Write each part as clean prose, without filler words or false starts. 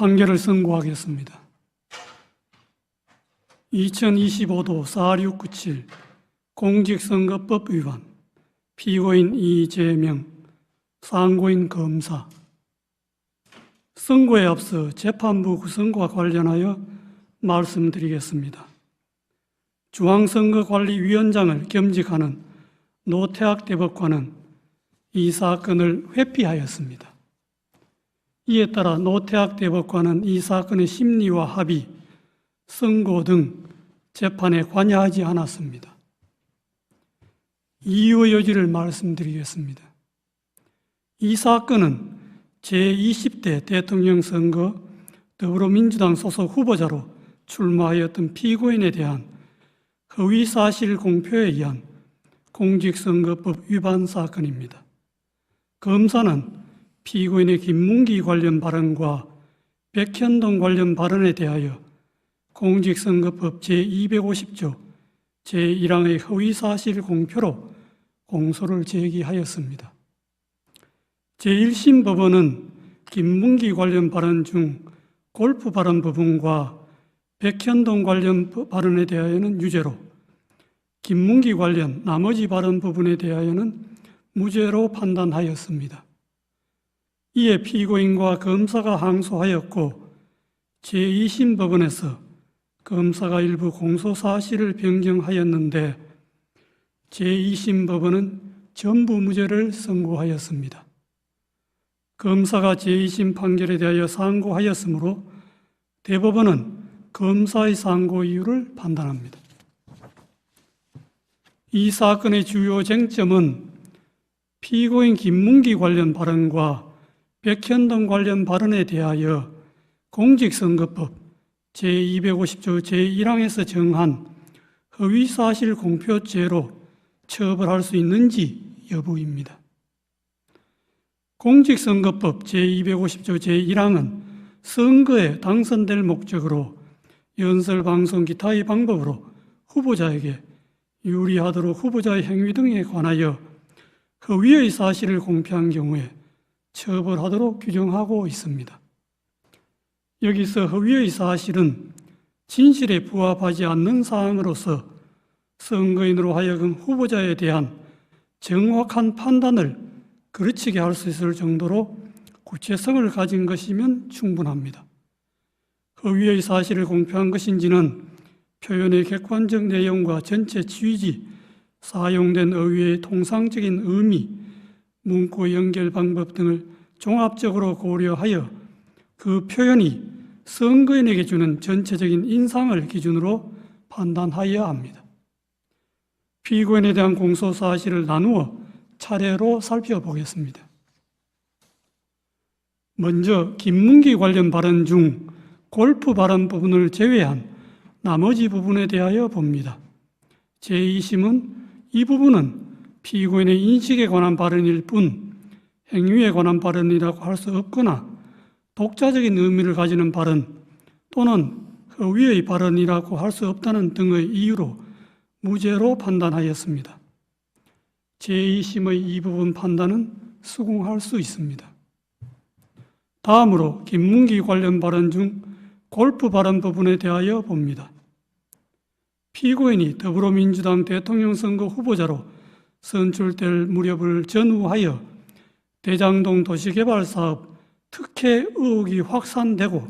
판결을 선고하겠습니다. 2025도 4697 공직선거법 위반, 피고인 이재명, 상고인 검사. 선고에 앞서 재판부 구성과 관련하여 말씀드리겠습니다. 중앙선거관리위원장을 겸직하는 노태학 대법관은 이 사건을 회피하였습니다. 이에 따라 노태학 대법관은 이 사건의 심리와 합의, 선고 등 재판에 관여하지 않았습니다. 이유의 여지를 말씀드리겠습니다. 이 사건은 제20대 대통령 선거 더불어민주당 소속 후보자로 출마하였던 피고인에 대한 허위사실 공표에 의한 공직선거법 위반 사건입니다. 검사는 피고인의 김문기 관련 발언과 백현동 관련 발언에 대하여 공직선거법 제250조 제1항의 허위사실 공표로 공소를 제기하였습니다. 제1심 법원은 김문기 관련 발언 중 골프 발언 부분과 백현동 관련 발언에 대하여는 유죄로, 김문기 관련 나머지 발언 부분에 대하여는 무죄로 판단하였습니다. 이에 피고인과 검사가 항소하였고 제2심 법원에서 검사가 일부 공소사실을 변경하였는데 제2심 법원은 전부 무죄를 선고하였습니다. 검사가 제2심 판결에 대하여 상고하였으므로 대법원은 검사의 상고 이유를 판단합니다. 이 사건의 주요 쟁점은 피고인 김문기 관련 발언과 백현동 관련 발언에 대하여 공직선거법 제250조 제1항에서 정한 허위사실 공표죄로 처벌할 수 있는지 여부입니다. 공직선거법 제250조 제1항은 선거에 당선될 목적으로 연설방송 기타의 방법으로 후보자에게 유리하도록 후보자의 행위 등에 관하여 허위의 사실을 공표한 경우에 처벌하도록 규정하고 있습니다. 여기서 허위의 사실은 진실에 부합하지 않는 사항으로서 선거인으로 하여금 후보자에 대한 정확한 판단을 그르치게 할 수 있을 정도로 구체성을 가진 것이면 충분합니다. 허위의 사실을 공표한 것인지는 표현의 객관적 내용과 전체 취지, 사용된 어휘의 통상적인 의미, 문구 연결 방법 등을 종합적으로 고려하여 그 표현이 선거인에게 주는 전체적인 인상을 기준으로 판단하여야 합니다. 피고인에 대한 공소사실을 나누어 차례로 살펴보겠습니다. 먼저 김문기 관련 발언 중 골프 발언 부분을 제외한 나머지 부분에 대하여 봅니다. 제2심은 이 부분은 피고인의 인식에 관한 발언일 뿐 행위에 관한 발언이라고 할 수 없거나 독자적인 의미를 가지는 발언 또는 허위의 발언이라고 할 수 없다는 등의 이유로 무죄로 판단하였습니다. 제2심의 이 부분 판단은 수긍할 수 있습니다. 다음으로 김문기 관련 발언 중 골프 발언 부분에 대하여 봅니다. 피고인이 더불어민주당 대통령 선거 후보자로 선출될 무렵을 전후하여 대장동 도시개발사업 특혜 의혹이 확산되고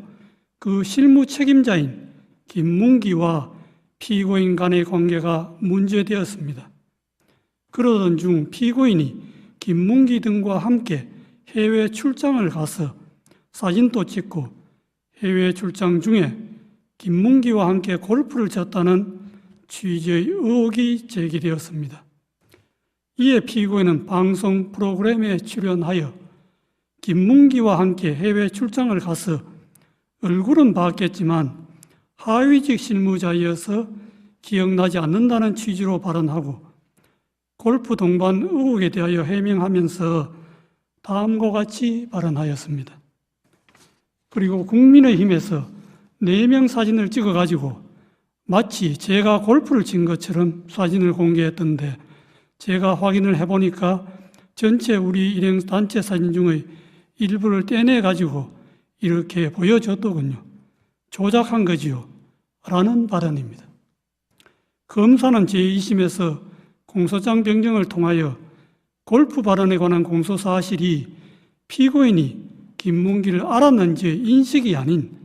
그 실무 책임자인 김문기와 피고인 간의 관계가 문제되었습니다. 그러던 중 피고인이 김문기 등과 함께 해외 출장을 가서 사진도 찍고 해외 출장 중에 김문기와 함께 골프를 쳤다는 취지의 의혹이 제기되었습니다. 이에 피고인은 방송 프로그램에 출연하여 김문기와 함께 해외 출장을 가서 얼굴은 봤겠지만 하위직 실무자이어서 기억나지 않는다는 취지로 발언하고 골프 동반 의혹에 대하여 해명하면서 다음과 같이 발언하였습니다. 그리고 국민의힘에서 4명 사진을 찍어가지고 마치 제가 골프를 친 것처럼 사진을 공개했던데 제가 확인을 해보니까 전체 우리 일행 단체 사진 중의 일부를 떼내가지고 이렇게 보여줬더군요. 조작한 거지요. 라는 발언입니다. 검사는 제2심에서 공소장 변경을 통하여 골프 발언에 관한 공소 사실이 피고인이 김문기를 알았는지 인식이 아닌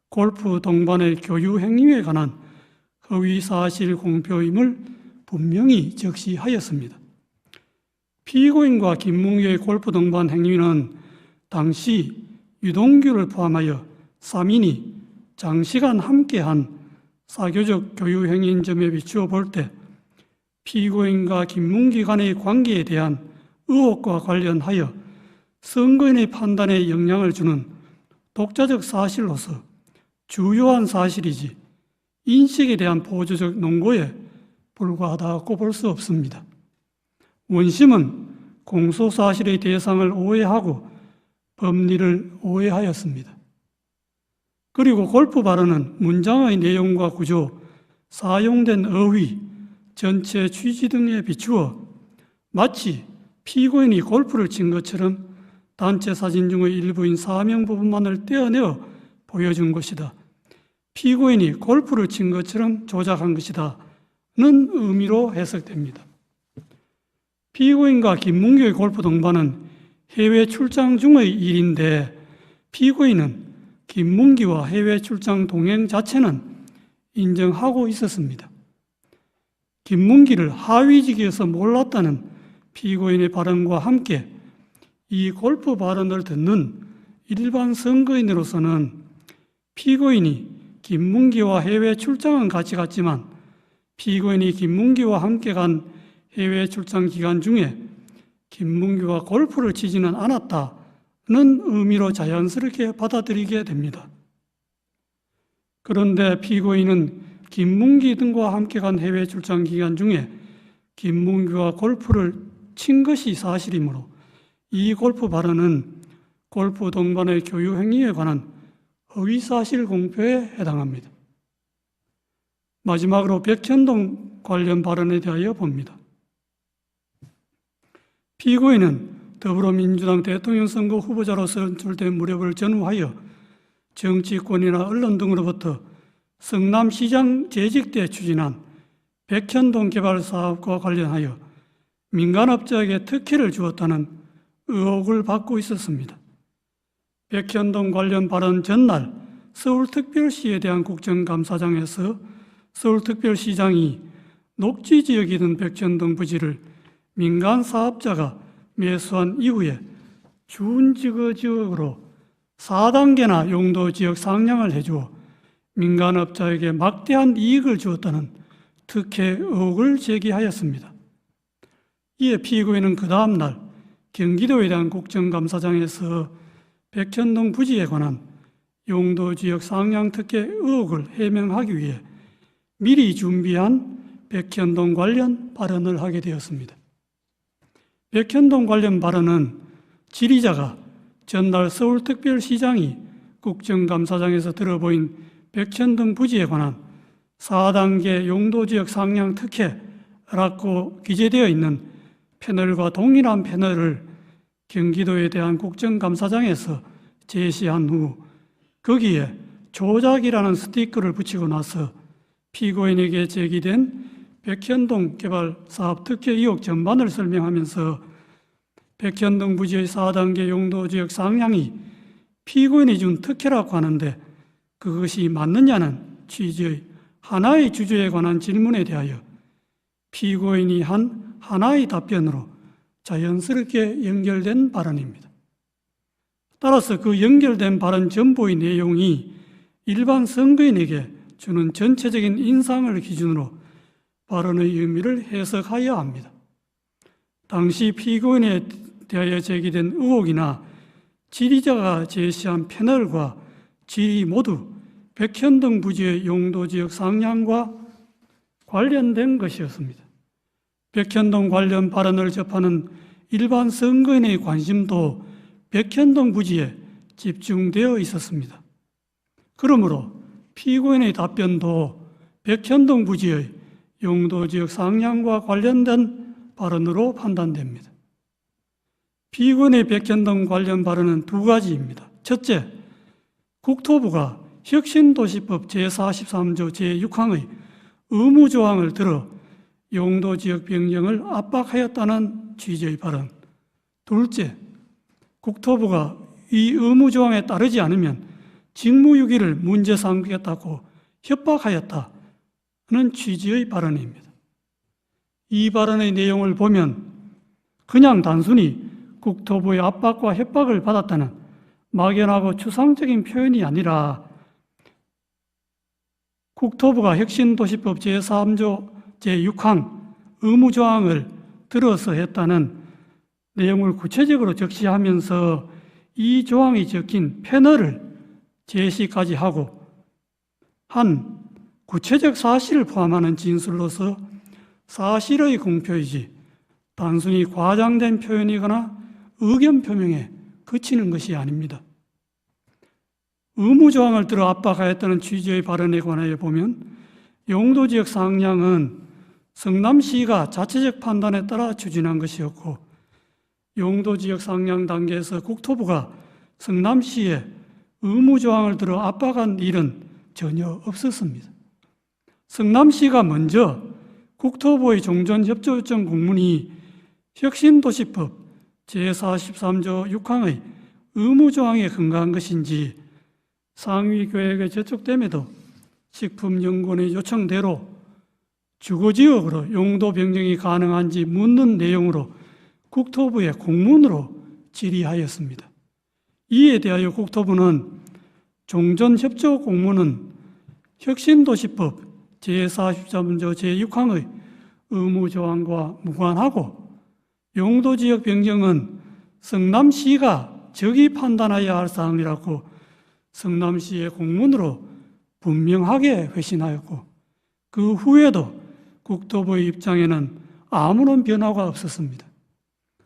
골프 동반의 교유 행위에 관한 허위 사실 공표임을 분명히 적시하였습니다. 피고인과 김문기의 골프 동반 행위는 당시 유동규를 포함하여 3인이 장시간 함께한 사교적 교유 행위인 점에 비추어 볼 때 피고인과 김문기 간의 관계에 대한 의혹과 관련하여 선거인의 판단에 영향을 주는 독자적 사실로서 주요한 사실이지 인식에 대한 보조적 논거에 불과하다고 볼 수 없습니다. 원심은 공소사실의 대상을 오해하고 법리를 오해하였습니다. 그리고 골프 발언은 문장의 내용과 구조, 사용된 어휘, 전체 취지 등에 비추어 마치 피고인이 골프를 친 것처럼 단체 사진 중의 일부인 사명 부분만을 떼어내어 보여준 것이다. 피고인이 골프를 친 것처럼 조작한 것이다. 는 의미로 해석됩니다. 피고인과 김문기의 골프 동반은 해외 출장 중의 일인데 피고인은 김문기와 해외 출장 동행 자체는 인정하고 있었습니다. 김문기를 하위직이어서 몰랐다는 피고인의 발언과 함께 이 골프 발언을 듣는 일반 선거인으로서는 피고인이 김문기와 해외 출장은 같이 갔지만 피고인이 김문기와 함께 간 해외 출장 기간 중에 김문기와 골프를 치지는 않았다는 의미로 자연스럽게 받아들이게 됩니다. 그런데 피고인은 김문기 등과 함께 간 해외 출장 기간 중에 김문기와 골프를 친 것이 사실이므로 이 골프 발언은 골프 동반의 교유 행위에 관한 허위사실 공표에 해당합니다. 마지막으로 백현동 관련 발언에 대하여 봅니다. 피고인은 더불어민주당 대통령 선거 후보자로 선출된 무렵을 전후하여 정치권이나 언론 등으로부터 성남시장 재직 때 추진한 백현동 개발 사업과 관련하여 민간업자에게 특혜를 주었다는 의혹을 받고 있었습니다. 백현동 관련 발언 전날 서울특별시에 대한 국정감사장에서 서울특별시장이 녹지지역이던 백현동 부지를 민간 사업자가 매수한 이후에 준지구지역으로 4단계나 용도지역 상향을 해주어 민간업자에게 막대한 이익을 주었다는 특혜 의혹을 제기하였습니다. 이에 피고인은 그 다음 날 경기도에 대한 국정감사장에서 백현동 부지에 관한 용도지역 상향 특혜 의혹을 해명하기 위해 미리 준비한 백현동 관련 발언을 하게 되었습니다. 백현동 관련 발언은 질의자가 전날 서울특별시장이 국정감사장에서 들어보인 백현동 부지에 관한 4단계 용도지역 상향 특혜라고 기재되어 있는 패널과 동일한 패널을 경기도에 대한 국정감사장에서 제시한 후 거기에 조작이라는 스티커를 붙이고 나서 피고인에게 제기된 백현동 개발 사업 특혜 의혹 전반을 설명하면서 백현동 부지의 4단계 용도지역 상향이 피고인이 준 특혜라고 하는데 그것이 맞느냐는 취지의 하나의 주제에 관한 질문에 대하여 피고인이 한 하나의 답변으로 자연스럽게 연결된 발언입니다. 따라서 그 연결된 발언 전부의 내용이 일반 선거인에게 주는 전체적인 인상을 기준으로 발언의 의미를 해석해야 합니다. 당시 피고인에 대하여 제기된 의혹이나 질의자가 제시한 패널과 질의 모두 백현동 부지의 용도지역 상향과 관련된 것이었습니다. 백현동 관련 발언을 접하는 일반 선거인의 관심도 백현동 부지에 집중되어 있었습니다. 그러므로 피고인의 답변도 백현동 부지의 용도지역 상향과 관련된 발언으로 판단됩니다. 피고인의 백현동 관련 발언은 두 가지입니다. 첫째, 국토부가 혁신도시법 제43조 제6항의 의무조항을 들어 용도지역 변경을 압박하였다는 취지의 발언. 둘째, 국토부가 이 의무조항에 따르지 않으면 직무유기를 문제 삼겠다고 협박하였다는 취지의 발언입니다. 이 발언의 내용을 보면 그냥 단순히 국토부의 압박과 협박을 받았다는 막연하고 추상적인 표현이 아니라 국토부가 혁신도시법 제3조 제6항 의무조항을 들어서 했다는 내용을 구체적으로 적시하면서 이 조항이 적힌 패널을 제시까지 하고 한 구체적 사실을 포함하는 진술로서 사실의 공표이지 단순히 과장된 표현이거나 의견 표명에 그치는 것이 아닙니다. 의무조항을 들어 압박하였다는 취지의 발언에 관하여 보면 용도지역 상향은 성남시가 자체적 판단에 따라 추진한 것이었고 용도지역 상향 단계에서 국토부가 성남시에 의무조항을 들어 압박한 일은 전혀 없었습니다. 성남시가 먼저 국토부의 종전협조 요청 공문이 혁신도시법 제43조 6항의 의무조항에 근거한 것인지 상위계획에 제촉됨에도 식품연구원의 요청대로 주거지역으로 용도 변경이 가능한지 묻는 내용으로 국토부에 공문으로 질의하였습니다. 이에 대하여 국토부는 종전협조 공문은 혁신도시법 제43조 제6항의 의무조항과 무관하고 용도지역 변경은 성남시가 적이 판단해야 할 사항이라고 성남시의 공문으로 분명하게 회신하였고 그 후에도 국토부의 입장에는 아무런 변화가 없었습니다.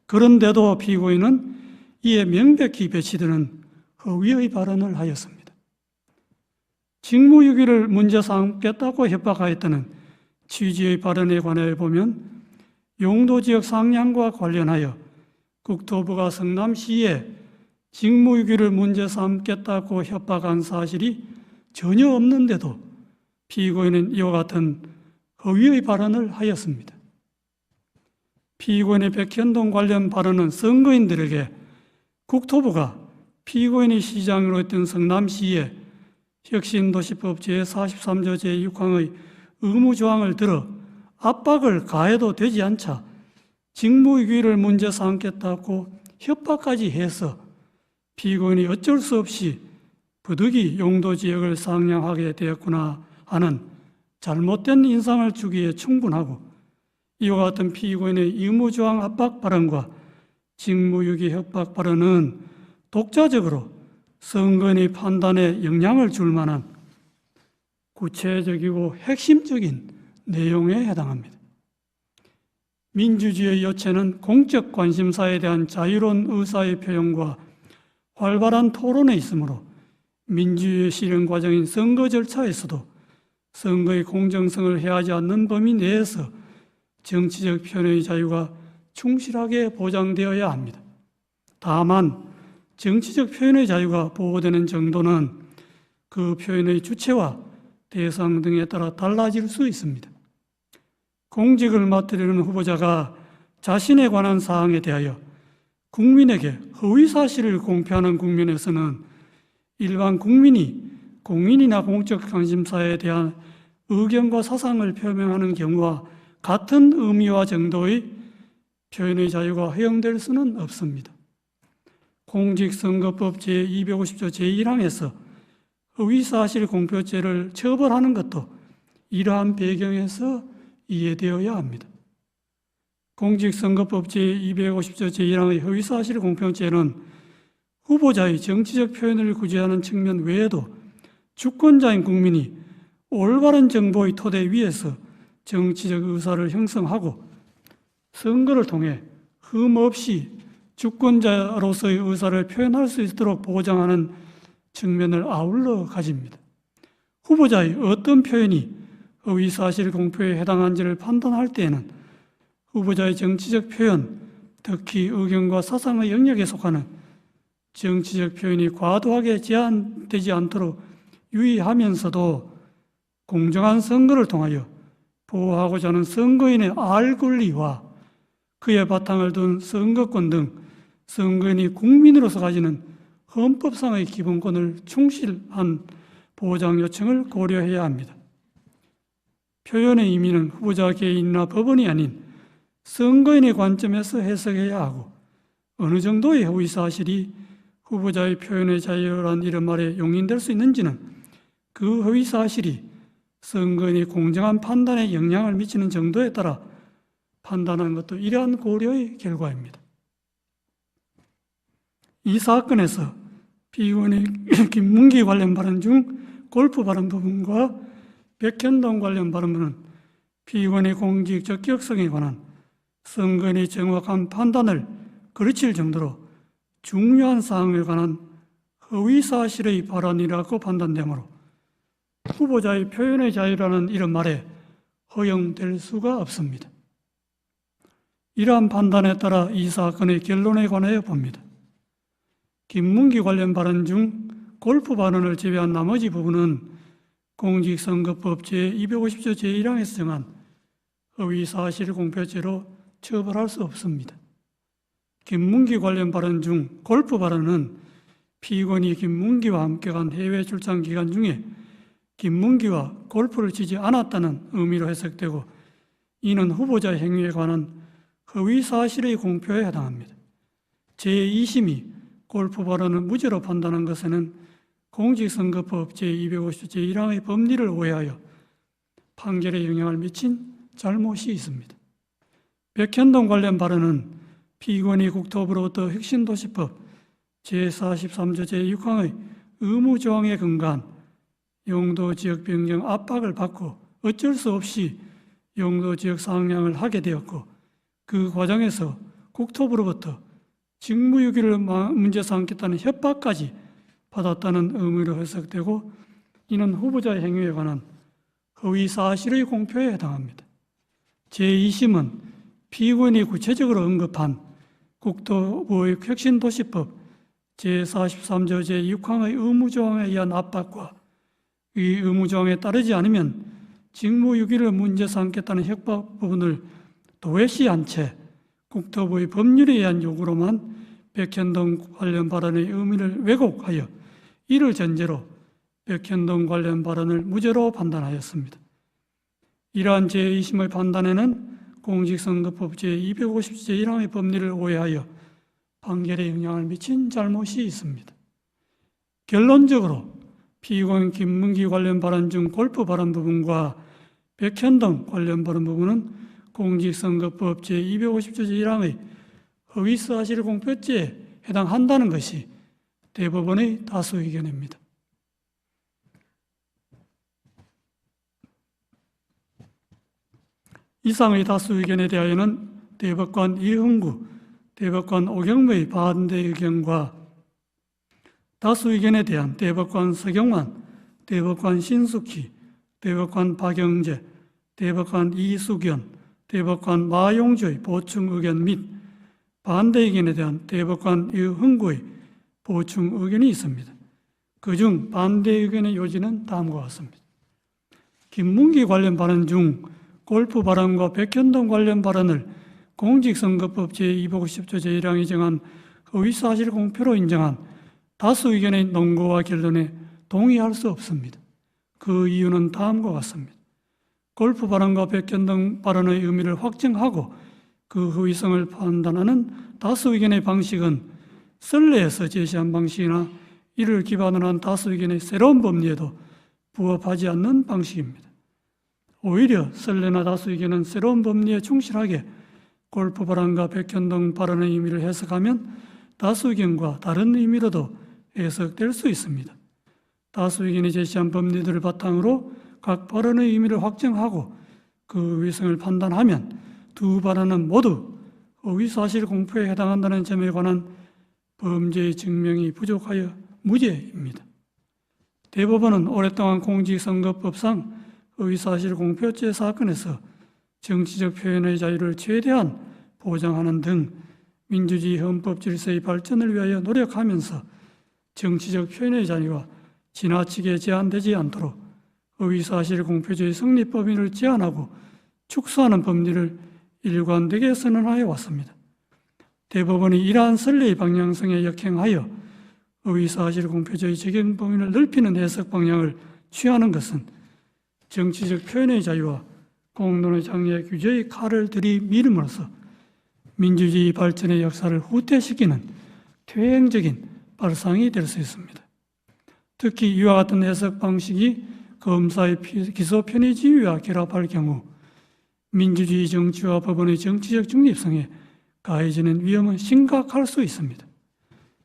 그런데도 피고인은 이에 명백히 배치되는 허위의 발언을 하였습니다. 직무유기를 문제 삼겠다고 협박하였다는 취지의 발언에 관하여 보면 용도지역 상향과 관련하여 국토부가 성남시에 직무유기를 문제 삼겠다고 협박한 사실이 전혀 없는데도 피고인은 이와 같은 허위의 발언을 하였습니다. 피고인의 백현동 관련 발언은 선거인들에게 국토부가 피고인이 시장으로 했던 성남시에 혁신도시법 제43조 제6항의 의무조항을 들어 압박을 가해도 되지 않자 직무유기를 문제 삼겠다고 협박까지 해서 피고인이 어쩔 수 없이 부득이 용도지역을 상향하게 되었구나 하는 잘못된 인상을 주기에 충분하고 이와 같은 피고인의 의무조항 압박 발언과 직무유기 협박 발언은 독자적으로 선거인의 판단에 영향을 줄 만한 구체적이고 핵심적인 내용에 해당합니다. 민주주의의 요체는 공적 관심사에 대한 자유로운 의사의 표현과 활발한 토론에 있으므로 민주주의 실현 과정인 선거 절차에서도 선거의 공정성을 해하지 않는 범위 내에서 정치적 표현의 자유가 충실하게 보장되어야 합니다. 다만 정치적 표현의 자유가 보호되는 정도는 그 표현의 주체와 대상 등에 따라 달라질 수 있습니다. 공직을 맡으려는 후보자가 자신에 관한 사항에 대하여 국민에게 허위 사실을 공표하는 국면에서는 일반 국민이 공인이나 공적 관심사에 대한 의견과 사상을 표명하는 경우와 같은 의미와 정도의 표현의 자유가 허용될 수는 없습니다. 공직선거법 제250조 제1항에서 허위사실 공표죄를 처벌하는 것도 이러한 배경에서 이해되어야 합니다. 공직선거법 제250조 제1항의 허위사실 공표죄는 후보자의 정치적 표현을 구제하는 측면 외에도 주권자인 국민이 올바른 정보의 토대 위에서 정치적 의사를 형성하고 선거를 통해 흠없이 주권자로서의 의사를 표현할 수 있도록 보장하는 측면을 아울러 가집니다. 후보자의 어떤 표현이 허위사실 공표에 해당한지를 판단할 때에는 후보자의 정치적 표현, 특히 의견과 사상의 영역에 속하는 정치적 표현이 과도하게 제한되지 않도록 유의하면서도 공정한 선거를 통하여 보호하고자 하는 선거인의 알 권리와 그의 바탕을 둔 선거권 등 선거인이 국민으로서 가지는 헌법상의 기본권을 충실한 보장 요청을 고려해야 합니다. 표현의 의미는 후보자 개인이나 법원이 아닌 선거인의 관점에서 해석해야 하고 어느 정도의 허위사실이 후보자의 표현의 자유란 이런 말에 용인될 수 있는지는 그 허위사실이 선거인의 공정한 판단에 영향을 미치는 정도에 따라 판단하는 것도 이러한 고려의 결과입니다. 이 사건에서 피고인의 김문기 관련 발언 중 골프 발언 부분과 백현동 관련 발언은 피고인의 공직 적격성에 관한 선거인의 정확한 판단을 거르칠 정도로 중요한 사항에 관한 허위사실의 발언이라고 판단되므로 후보자의 표현의 자유라는 이런 말에 허용될 수가 없습니다. 이러한 판단에 따라 이 사건의 결론에 관하여 봅니다. 김문기 관련 발언 중 골프 발언을 제외한 나머지 부분은 공직선거법 제250조 제1항에서 정한 허위사실 공표죄로 처벌할 수 없습니다. 김문기 관련 발언 중 골프 발언은 피고인이 김문기와 함께 간 해외 출장 기간 중에 김문기와 골프를 치지 않았다는 의미로 해석되고 이는 후보자 행위에 관한 허위사실의 공표에 해당합니다. 제2심이 골프 발언을 무죄로 판단한 것에는 공직선거법 제250조 제1항의 법리를 오해하여 판결에 영향을 미친 잘못이 있습니다. 백현동 관련 발언은 피고인이 국토부로부터 혁신도시법 제43조 제6항의 의무조항에 근거한 용도지역 변경 압박을 받고 어쩔 수 없이 용도지역 상향을 하게 되었고 그 과정에서 국토부로부터 직무유기를 문제 삼겠다는 협박까지 받았다는 의미로 해석되고 이는 후보자의 행위에 관한 허위사실의 공표에 해당합니다. 제2심은 피고인이 구체적으로 언급한 국토부의 혁신도시법 제43조 제6항의 의무조항에 의한 압박과 이 의무조항에 따르지 않으면 직무유기를 문제 삼겠다는 협박 부분을 도외시한 채 국토부의 법률에 의한 요구로만 백현동 관련 발언의 의미를 왜곡하여 이를 전제로 백현동 관련 발언을 무죄로 판단하였습니다. 이러한 제2심의 판단에는 공직선거법 제250조 제1항의 법리를 오해하여 판결에 영향을 미친 잘못이 있습니다. 결론적으로 피고인 김문기 관련 발언 중 골프 발언 부분과 백현동 관련 발언 부분은 공직선거법 제250조 제1항의 허위사실 공표죄에 해당한다는 것이 대법원의 다수 의견입니다. 이상의 다수 의견에 대하여는 대법관 이흥구, 대법관 오경무의 반대 의견과 다수 의견에 대한 대법관 서경환, 대법관 신숙희, 대법관 박영재, 대법관 이수견, 대법관 마용주의 보충 의견 및 반대 의견에 대한 대법관 이흥구의 보충 의견이 있습니다. 그중 반대 의견의 요지는 다음과 같습니다. 김문기 관련 발언 중 골프 발언과 백현동 관련 발언을 공직선거법 제250조 제1항이 정한 허위사실 공표로 인정한 다수 의견의 논거와 결론에 동의할 수 없습니다. 그 이유는 다음과 같습니다. 골프 발언과 백현동 발언의 의미를 확정하고 그 허위성을 판단하는 다수 의견의 방식은 선례에서 제시한 방식이나 이를 기반으로 한 다수 의견의 새로운 법리에도 부합하지 않는 방식입니다. 오히려 선례나 다수 의견은 새로운 법리에 충실하게 골프 발언과 백현동 발언의 의미를 해석하면 다수 의견과 다른 의미로도 해석될 수 있습니다. 다수 의견이 제시한 법리들을 바탕으로 각 발언의 의미를 확정하고 그 의성을 판단하면 두 발언은 모두 허위사실 공표에 해당한다는 점에 관한 범죄의 증명이 부족하여 무죄입니다. 대법원은 오랫동안 공직선거법상 허위사실 공표죄 사건에서 정치적 표현의 자유를 최대한 보장하는 등 민주주의 헌법 질서의 발전을 위하여 노력하면서 정치적 표현의 자유가 지나치게 제한되지 않도록 허위사실 공표죄의 성립 범위를 제한하고 축소하는 법리를 일관되게 선언하여 왔습니다. 대법원이 이러한 선례의 방향성에 역행하여 허위사실 공표죄의 적용 범위를 넓히는 해석 방향을 취하는 것은 정치적 표현의 자유와 공론의 장려에 규제의 칼을 들이밀음으로써 민주주의 발전의 역사를 후퇴시키는 퇴행적인 발상이 될 수 있습니다. 특히 이와 같은 해석 방식이 검사의 기소 편의 지위와 결합할 경우 민주주의 정치와 법원의 정치적 중립성에 가해지는 위험은 심각할 수 있습니다.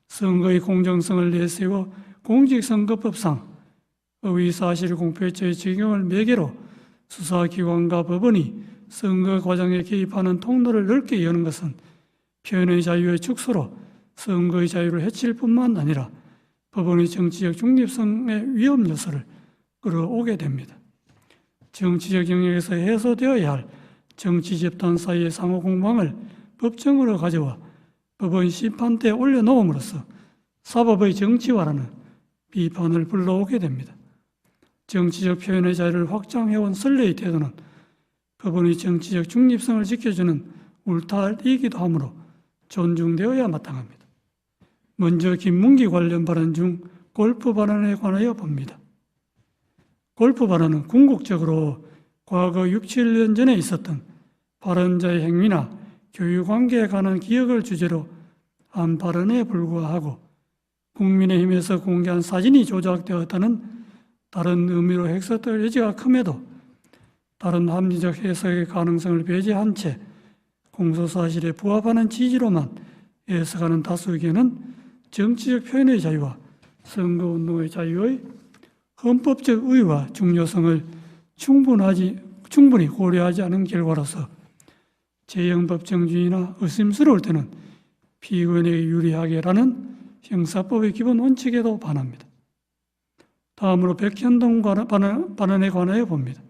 선거의 공정성을 내세워 공직선거법상 허위사실 공표죄의 적용을 매개로 수사기관과 법원이 선거 과정에 개입하는 통로를 넓게 여는 것은 표현의 자유의 축소로 선거의 자유를 해칠 뿐만 아니라 법원의 정치적 중립성의 위험 요소를 끌어오게 됩니다. 정치적 영역에서 해소되어야 할 정치 집단 사이의 상호 공방을 법정으로 가져와 법원 심판대에 올려놓음으로써 사법의 정치화라는 비판을 불러오게 됩니다. 정치적 표현의 자유를 확장해온 선례의 태도는 법원의 정치적 중립성을 지켜주는 울타리이기도 하므로 존중되어야 마땅합니다. 먼저 김문기 관련 발언 중 골프 발언에 관하여 봅니다. 골프 발언은 궁극적으로 과거 6, 7년 전에 있었던 발언자의 행위나 교육관계에 관한 기억을 주제로 한 발언에 불과하고 국민의힘에서 공개한 사진이 조작되었다는 다른 의미로 해석될 여지가 큼에도 다른 합리적 해석의 가능성을 배제한 채 공소사실에 부합하는 취지로만 해석하는 다수 의견은 정치적 표현의 자유와 선거운동의 자유의 헌법적 의의와 중요성을 충분히 고려하지 않은 결과로서 재형법정주의나 의심스러울 때는 피의원에게 유리하게라는 형사법의 기본 원칙에도 반합니다. 다음으로 백현동 발언에 관하여 봅니다.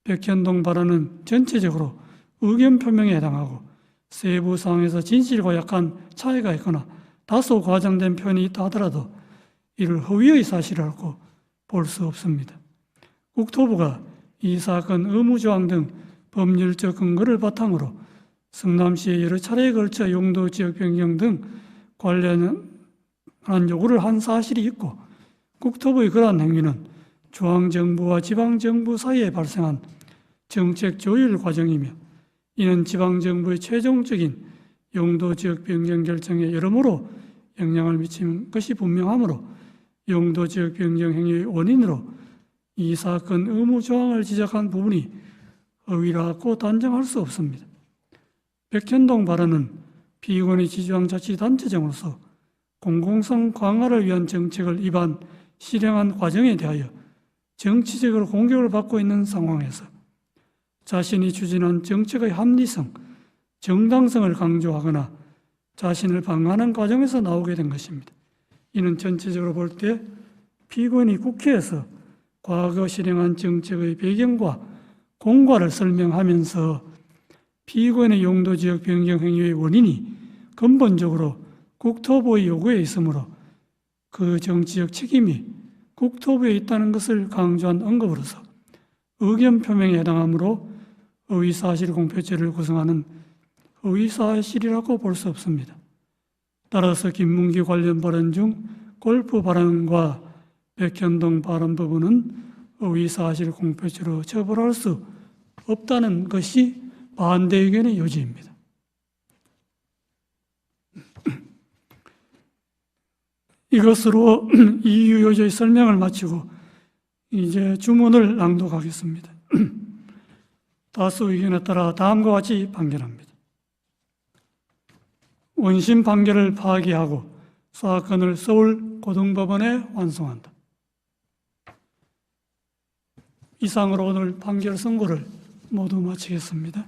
백현동 발언은 전체적으로 의견 표명에 해당하고 세부 사항에서 진실과 약간 차이가 있거나 다소 과장된 표현이 있다 하더라도 이를 허위의 사실이라고 볼 수 없습니다. 국토부가 이 사건 의무조항 등 법률적 근거를 바탕으로 성남시에 여러 차례에 걸쳐 용도 지역 변경 등 관련한 요구를 한 사실이 있고 국토부의 그러한 행위는 중앙정부와 지방정부 사이에 발생한 정책 조율 과정이며 이는 지방정부의 최종적인 용도 지역 변경 결정에 여러모로 영향을 미치는 것이 분명하므로 용도 지역 변경 행위의 원인으로 이 사건 의무 조항을 지적한 부분이 허위라고 단정할 수 없습니다. 백현동 발언은 피의원의 지방자치단체장으로서 공공성 강화를 위한 정책을 실행한 과정에 대하여 정치적으로 공격을 받고 있는 상황에서 자신이 추진한 정책의 합리성, 정당성을 강조하거나 자신을 방어하는 과정에서 나오게 된 것입니다. 이는 전체적으로 볼 때 피고인이 국회에서 과거 실행한 정책의 배경과 공과를 설명하면서 피고인의 용도지역 변경 행위의 원인이 근본적으로 국토부의 요구에 있으므로 그 정치적 책임이 국토부에 있다는 것을 강조한 언급으로서 의견 표명에 해당하므로 허위사실 공표죄를 구성하는 허위사실이라고 볼 수 없습니다. 따라서 김문기 관련 발언 중 골프 발언과 백현동 발언 부분은 허위사실 공표죄로 처벌할 수 없다는 것이 반대 의견의 요지입니다. 이것으로 이유 요지의 설명을 마치고 이제 주문을 낭독하겠습니다. 다수 의견에 따라 다음과 같이 판결합니다. 원심 판결을 파기하고 사건을 서울고등법원에 완송한다. 이상으로 오늘 판결 선고를 모두 마치겠습니다.